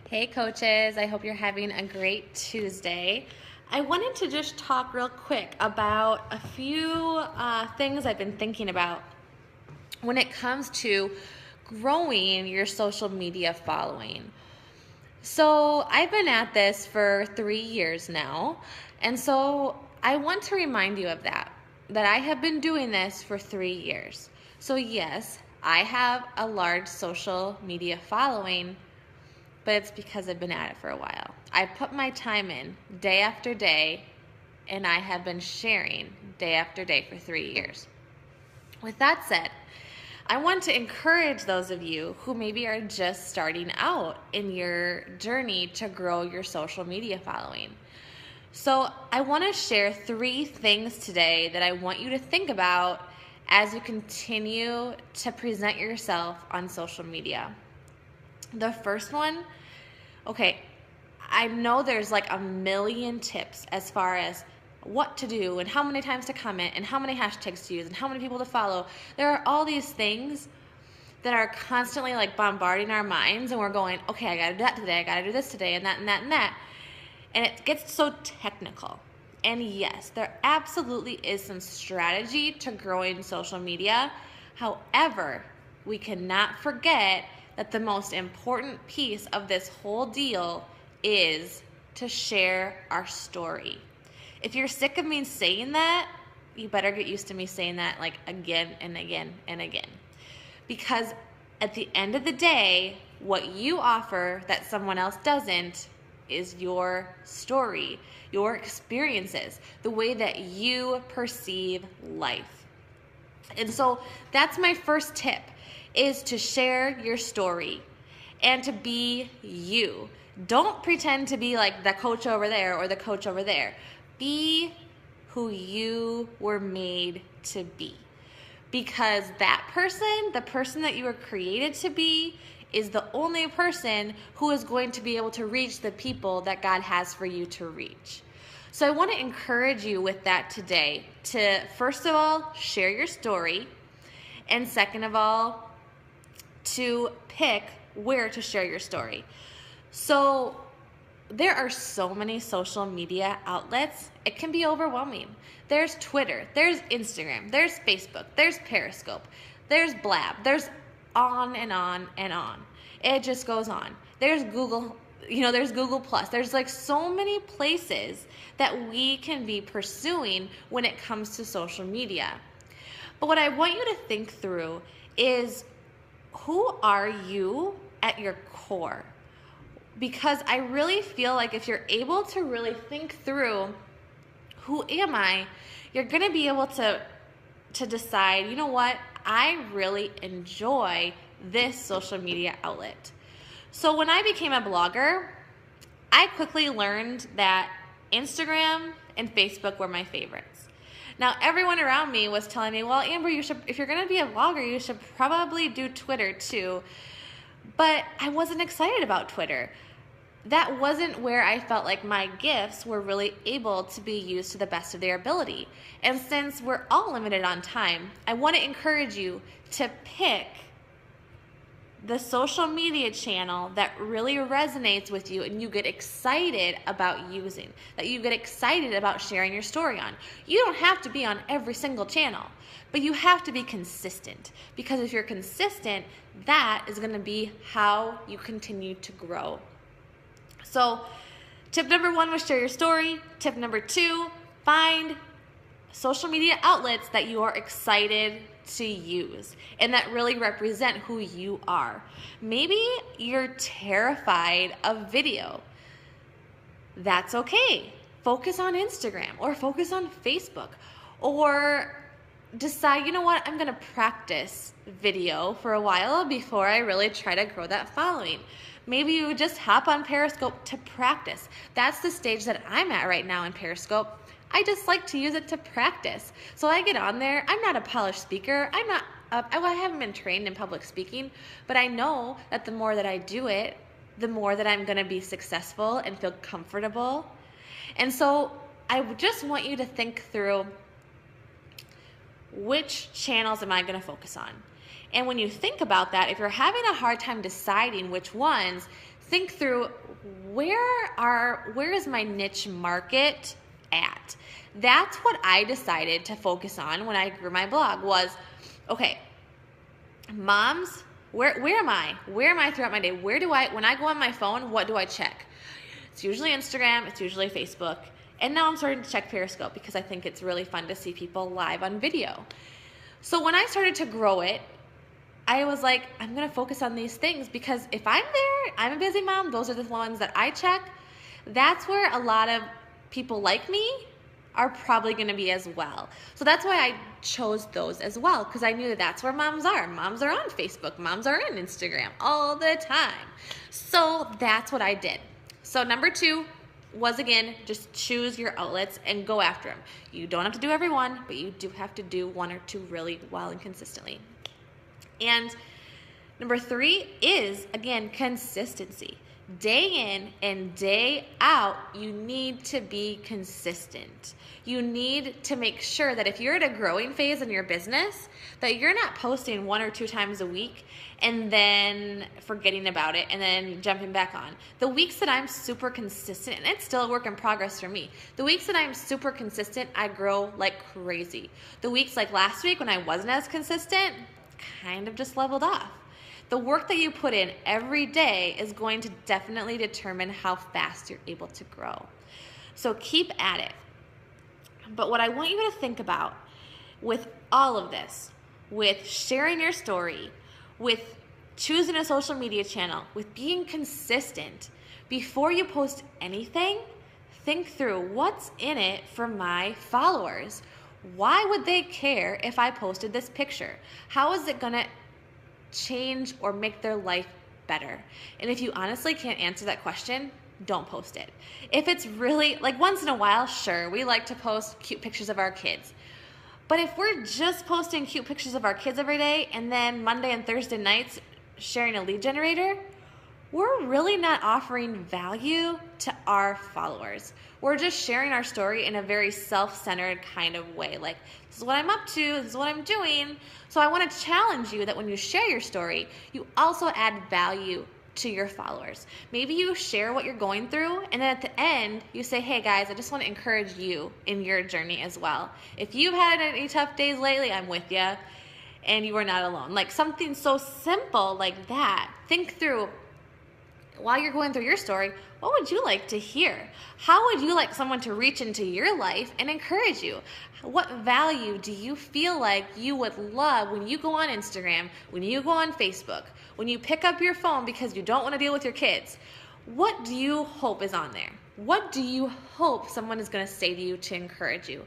Hey coaches, I hope you're having a great Tuesday. I wanted to just talk real quick about a few things I've been thinking about when it comes to growing your social media following. So I've been at this for 3 years now, and so I want to remind you of that I have been doing this for 3 years. So yes, I have a large social media following, but it's because I've been at it for a while. I put my time in day after day, and I have been sharing day after day for 3 years. With that said, I want to encourage those of you who maybe are just starting out in your journey to grow your social media following. So I want to share 3 things today that I want you to think about as you continue to present yourself on social media. The first one, okay, I know there's like a million tips as far as what to do and how many times to comment and how many hashtags to use and how many people to follow. There are all these things that are constantly like bombarding our minds, and we're going, okay, I gotta do that today, I gotta do this today, and that and that and that. And it gets so technical. And yes, there absolutely is some strategy to growing social media. However, we cannot forget that the most important piece of this whole deal is to share our story. If you're sick of me saying that, you better get used to me saying that like again and again and again. Because at the end of the day, what you offer that someone else doesn't is your story, your experiences, the way that you perceive life. And so that's my first tip, is to share your story and to be you. Don't pretend to be like the coach over there or the coach over there. Be who you were made to be. Because that person, the person that you were created to be, is the only person who is going to be able to reach the people that God has for you to reach. So I want to encourage you with that today to, first of all, share your story, and second of all, to pick where to share your story. So there are so many social media outlets, it can be overwhelming. There's Twitter, there's Instagram, there's Facebook, there's Periscope, there's Blab, there's on and on and on. It just goes on. There's Google, there's Google Plus. There's like so many places that we can be pursuing when it comes to social media. But what I want you to think through is, who are you at your core? Because I really feel like if you're able to really think through, who am I, you're going to be able to decide, you know what, I really enjoy this social media outlet. So when I became a blogger, I quickly learned that Instagram and Facebook were my favorites. Now, everyone around me was telling me, well, Amber, if you're going to be a blogger, you should probably do Twitter too. But I wasn't excited about Twitter. That wasn't where I felt like my gifts were really able to be used to the best of their ability. And since we're all limited on time, I want to encourage you to pick the social media channel that really resonates with you and you get excited about using, that you get excited about sharing your story on. You don't have to be on every single channel, but you have to be consistent, because if you're consistent, that is going to be how you continue to grow. So tip number 1 was share your story. Tip number 2, find social media outlets that you are excited to use and that really represent who you are. Maybe you're terrified of video. That's okay. Focus on Instagram or focus on Facebook, or decide, you know what, I'm going to practice video for a while before I really try to grow that following. Maybe you just hop on Periscope to practice. That's the stage that I'm at right now in Periscope. I just like to use it to practice. So I get on there. I'm not a polished speaker. I haven't been trained in public speaking, but I know that the more that I do it, the more that I'm going to be successful and feel comfortable. And so I just want you to think through, which channels am I going to focus on? And when you think about that, if you're having a hard time deciding which ones, think through where is my niche market at? That's what I decided to focus on when I grew my blog was, okay, moms, where am I? Where am I throughout my day? When I go on my phone, what do I check? It's usually Instagram, it's usually Facebook, and now I'm starting to check Periscope because I think it's really fun to see people live on video. So when I started to grow it, I was like, I'm going to focus on these things because if I'm there, I'm a busy mom, those are the ones that I check. That's where a lot of people like me are probably going to be as well. So that's why I chose those as well, because I knew that that's where moms are. Moms are on Facebook. Moms are on Instagram all the time. So that's what I did. So number 2 was, again, just choose your outlets and go after them. You don't have to do every one, but you do have to do 1 or 2 really well and consistently. And number 3 is, again, consistency. Day in and day out, you need to be consistent. You need to make sure that if you're at a growing phase in your business, that you're not posting 1 or 2 times a week and then forgetting about it and then jumping back on. The weeks that I'm super consistent, and it's still a work in progress for me, the weeks that I'm super consistent, I grow like crazy. The weeks like last week when I wasn't as consistent, kind of just leveled off. The work that you put in every day is going to definitely determine how fast you're able to grow. So keep at it. But what I want you to think about with all of this, with sharing your story, with choosing a social media channel, with being consistent, before you post anything, think through what's in it for my followers. Why would they care if I posted this picture? How is it going to change or make their life better? And if you honestly can't answer that question, don't post it. If it's really, like once in a while, sure, we like to post cute pictures of our kids. But if we're just posting cute pictures of our kids every day and then Monday and Thursday nights sharing a lead generator, we're really not offering value to our followers. We're just sharing our story in a very self-centered kind of way. Like, this is what I'm up to, this is what I'm doing. So I want to challenge you that when you share your story, you also add value to your followers. Maybe you share what you're going through, and then at the end, you say, hey guys, I just want to encourage you in your journey as well. If you've had any tough days lately, I'm with you, and you are not alone. Like something so simple like that. Think through, while you're going through your story, what would you like to hear? How would you like someone to reach into your life and encourage you? What value do you feel like you would love when you go on Instagram, when you go on Facebook, when you pick up your phone because you don't want to deal with your kids? What do you hope is on there? What do you hope someone is going to say to you to encourage you?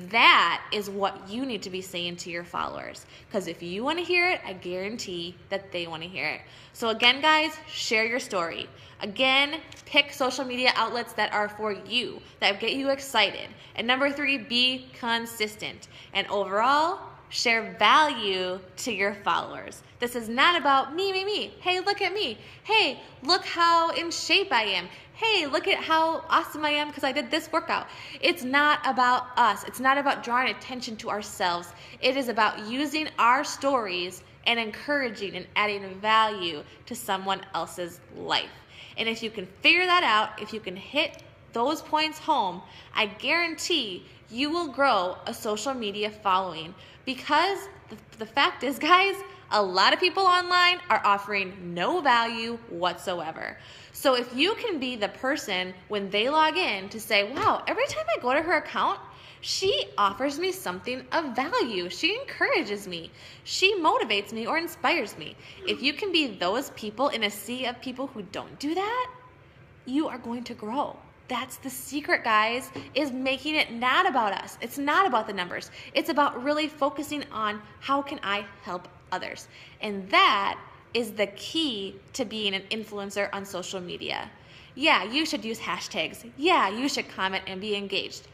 That is what you need to be saying to your followers. Because if you want to hear it, I guarantee that they want to hear it. So again, guys, share your story. Again, pick social media outlets that are for you, that get you excited. And number 3, be consistent. And overall, share value to your followers. This is not about me, me, me. Hey, look at me. Hey, look how in shape I am. Hey, look at how awesome I am because I did this workout. It's not about us. It's not about drawing attention to ourselves. It is about using our stories and encouraging and adding value to someone else's life. And if you can figure that out, if you can hit those points home, I guarantee you will grow a social media following, because the fact is, guys, a lot of people online are offering no value whatsoever. So if you can be the person when they log in to say, wow, every time I go to her account, she offers me something of value. She encourages me. She motivates me or inspires me. If you can be those people in a sea of people who don't do that, you are going to grow. That's the secret, guys, is making it not about us. It's not about the numbers. It's about really focusing on how can I help others. And that is the key to being an influencer on social media. Yeah, you should use hashtags. Yeah, you should comment and be engaged.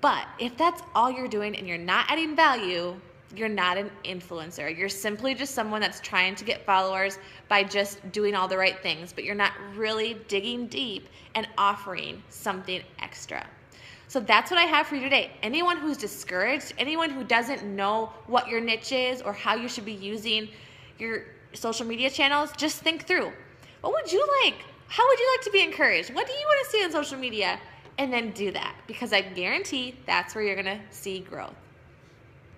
But if that's all you're doing and you're not adding value, you're not an influencer. You're simply just someone that's trying to get followers by just doing all the right things, but you're not really digging deep and offering something extra. So that's what I have for you today. Anyone who's discouraged, anyone who doesn't know what your niche is or how you should be using your social media channels, just think through. What would you like? How would you like to be encouraged? What do you want to see on social media? And then do that, because I guarantee that's where you're going to see growth.